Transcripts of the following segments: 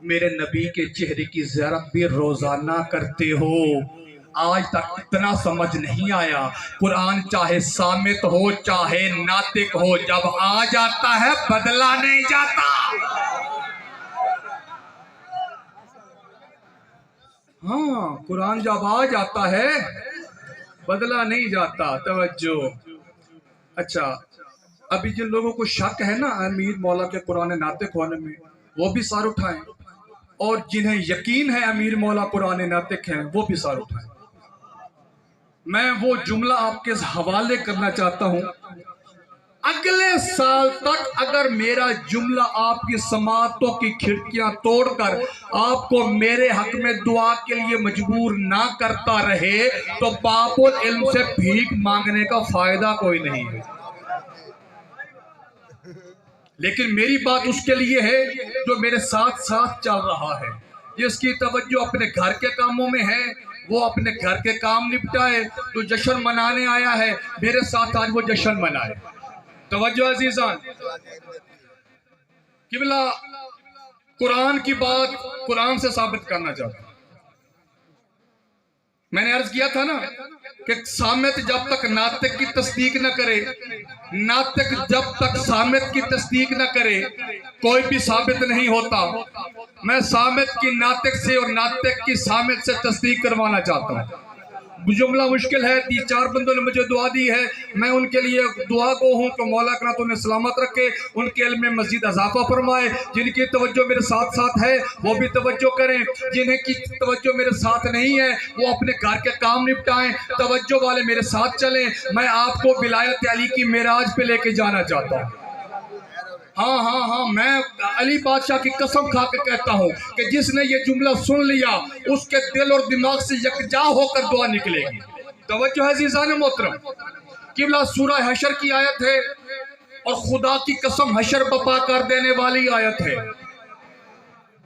میرے نبی کے چہرے کی زیارت بھی روزانہ کرتے ہو، آج تک اتنا سمجھ نہیں آیا۔ قرآن چاہے صامت ہو چاہے ناطق ہو، جب آ جاتا ہے بدلا نہیں جاتا۔ ہاں، قرآن جب آ جاتا ہے بدلا نہیں جاتا۔ توجہ۔ اچھا، ابھی جن لوگوں کو شک ہے نا امیر مولا کے قرآن ناطق ہونے میں، وہ بھی سر اٹھائیں، اور جنہیں یقین ہے امیر مولا قرآن ناطق ہیں وہ بھی سر اٹھائیں۔ میں وہ جملہ آپ کے حوالے کرنا چاہتا ہوں، اگلے سال تک اگر میرا جملہ آپ کی سماعتوں کی کھڑکیاں توڑ کر آپ کو میرے حق میں دعا کے لیے مجبور نہ کرتا رہے تو باب العلم سے بھیک مانگنے کا فائدہ کوئی نہیں ہے۔ لیکن میری بات اس کے لیے ہے جو میرے ساتھ ساتھ چل رہا ہے، جس کی توجہ اپنے گھر کے کاموں میں ہے وہ اپنے گھر کے کام نپٹائے، جو جشن منانے آیا ہے میرے ساتھ آج وہ جشن منائے۔ توجہ عزیزان، قبلہ قرآن کی بات قرآن سے ثابت کرنا چاہتا ہوں۔ میں نے عرض کیا تھا نا کہ صامت جب تک ناطق کی تصدیق نہ کرے، ناطق جب تک صامت کی تصدیق نہ کرے، کوئی بھی ثابت نہیں ہوتا۔ میں صامت کی ناطق سے اور ناطق کی صامت سے تصدیق کروانا چاہتا ہوں۔ جملہ مشکل ہے، 3-4 بندوں نے مجھے دعا دی ہے، میں ان کے لیے دعا گو ہوں کہ مولا کرنا تو انہیں سلامت رکھے، ان کے علم میں مزید اضافہ فرمائے۔ جن کی توجہ میرے ساتھ ساتھ ہے وہ بھی توجہ کریں، جنہیں کی توجہ میرے ساتھ نہیں ہے وہ اپنے گھر کے کام نپٹائیں، توجہ والے میرے ساتھ چلیں۔ میں آپ کو ولایت علی کی معراج پہ لے کے جانا چاہتا ہوں۔ ہاں، میں علی بادشاہ کی قسم کھا کے کہتا ہوں کہ جس نے یہ جملہ سن لیا اس کے دل اور دماغ سے یکجا ہو کر دعا نکلے گی۔ توجہ ہے عزیزان محترم، قبلہ سورہ حشر کی آیت ہے اور خدا کی قسم حشر بپا کر دینے والی آیت ہے،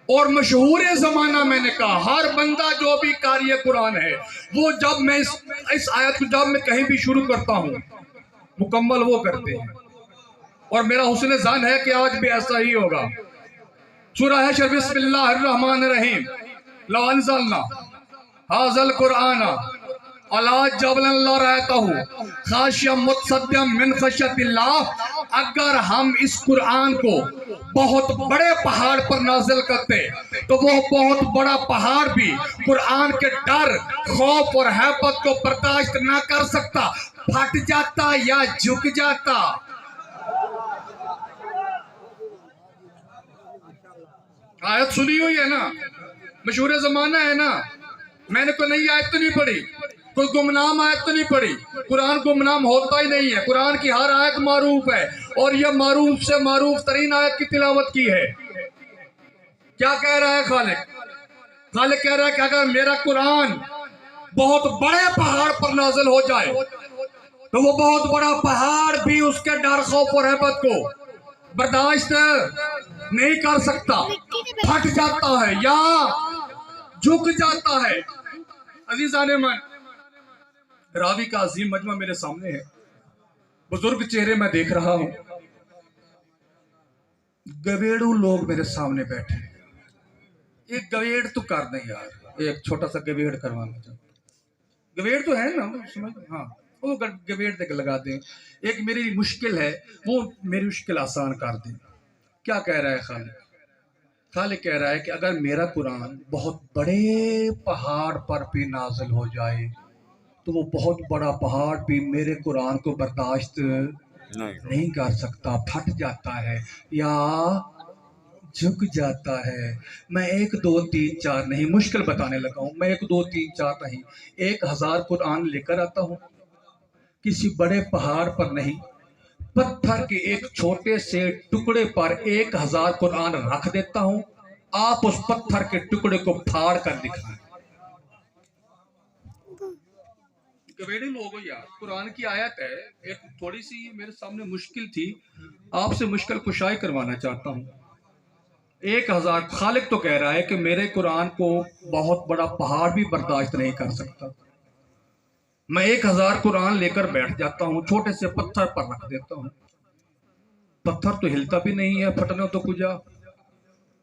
اور مشہور زمانہ میں نے کہا ہر بندہ جو بھی قاری قرآن ہے وہ جب میں اس آیت کو جب میں کہیں بھی شروع کرتا ہوں مکمل وہ کرتے ہیں، اور میرا حسن ظن ہے کہ آج بھی ایسا ہی ہوگا۔ سورہ حشر، بسم اللہ الرحمن الرحیم، لو انزلنا ھذا القرآن علی جبل لرأیتہ خاشعا متصدعا من خشیۃ اللہ، اگر ہم اس قرآن کو بہت بڑے پہاڑ پر نازل کرتے تو وہ بہت بڑا پہاڑ بھی قرآن کے ڈر، خوف اور ہیبت کو برداشت نہ کر سکتا، پھٹ جاتا یا جھک جاتا۔ آیت سنی ہوئی ہے نا، مشہور زمانہ ہے نا، میں نے کوئی نئی آیت تو نہیں پڑھی، کوئی گمنام آیت تو نہیں پڑھی۔ قرآن گمنام ہوتا ہی نہیں ہے، قرآن کی ہر آیت معروف ہے، اور یہ معروف سے معروف ترین آیت کی تلاوت کی ہے۔ کیا کہہ رہا ہے خالق؟ خالق کہہ رہا ہے کہ اگر میرا قرآن بہت بڑے پہاڑ پر نازل ہو جائے تو وہ بہت بڑا پہاڑ بھی اس کے ڈر، خوف اور ہیبت کو برداشت نہیں کر سکتا، پھٹ جاتا ہے یا جھک جاتا ہے۔ عزیزان من، راوی کا عظیم مجمع میرے سامنے ہے، بزرگ چہرے میں دیکھ رہا ہوں، گویڑو لوگ میرے سامنے بیٹھے ہیں۔ ایک گویڑ تو کر دیں یار، ایک چھوٹا سا گویڑ کروانا چاہتا، گویڑ تو ہے نا، ہاں وہ گویڑ تک لگا دیں۔ ایک میری مشکل ہے وہ میری مشکل آسان کر دیں۔ کیا کہہ رہا ہے خالق؟ خالق کہہ رہا ہے کہ اگر میرا قرآن بہت بڑے پہاڑ پر بھی نازل ہو جائے تو وہ بہت بڑا پہاڑ بھی میرے قرآن کو برداشت نہیں کر سکتا، پھٹ جاتا ہے یا جھک جاتا ہے۔ میں 1 2 3 4 نہیں، مشکل بتانے لگا ہوں، میں 1 2 3 4 نہیں، 1000 قرآن لے کر آتا ہوں، کسی بڑے پہاڑ پر نہیں، پتھر کے ایک چھوٹے سے ٹکڑے پر 1000 قرآن رکھ دیتا ہوں، آپ اس پتھر کے ٹکڑے کو پھاڑ کر دکھائیں۔ گویڑے لوگوں یار، قرآن کی آیت ہے، ایک تھوڑی سی میرے سامنے مشکل تھی، آپ سے مشکل کشائی کروانا چاہتا ہوں۔ 1000 خالق تو کہہ رہا ہے کہ میرے قرآن کو بہت بڑا پہاڑ بھی برداشت نہیں کر سکتا، میں 1000 قرآن لے کر بیٹھ جاتا ہوں، چھوٹے سے پتھر پر رکھ دیتا ہوں، پتھر تو ہلتا بھی نہیں ہے، پھٹنا تو کجا۔